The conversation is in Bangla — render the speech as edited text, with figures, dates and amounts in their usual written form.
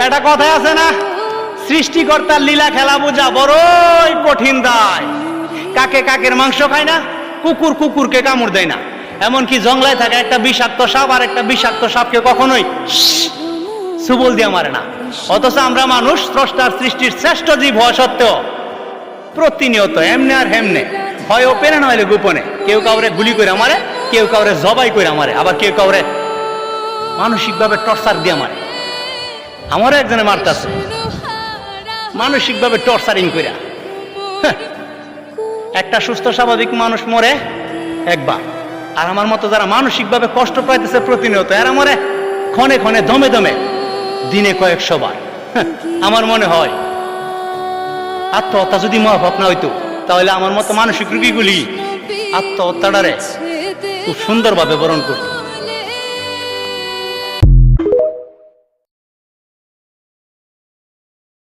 একটা কথাই আছে না, সৃষ্টিকর্তার লীলা খেলা বোঝা বড়ই কঠিন দায়। কাকে কাকের মাংস খায় না, কুকুর কুকুরকে কামড় দেয় না, এমনকি জঙ্গলায় থাকা একটা বিষাক্ত সাপ আর একটা বিষাক্ত সাপকে কখনোই সুবল দিয়ে মারে না। অথচ আমরা মানুষ স্রষ্টার সৃষ্টির শ্রেষ্ঠ জীব হওয়া সত্ত্বেও প্রতিনিয়ত এমনে আর হেমনে, হয় ওপেনে না হলে গোপনে, কেউ কাউরে গুলি করে মারে, কেউ কাউরে জবাই করে মারে, আবার কেউ কাউরে মানসিকভাবে টর্চার দিয়ে মারে। আমারও একজনে মারতেছে মানসিকভাবে টর্চারিং করে। একটা সুস্থ স্বাভাবিক মানুষ মরে একবার, আর আমার মতো যারা মানসিকভাবে কষ্ট পাইতেছে প্রতিনিয়ত, এরা মরে ক্ষণে ক্ষণে দমে দমে দিনে কয়েকশো বার। আমার মনে হয় আত্মহত্যা যদি মহাপাপ না হইতো, তাহলে আমার মতো মানসিক রোগীগুলি আত্মহত্যাটারে খুব সুন্দরভাবে বরণ করত।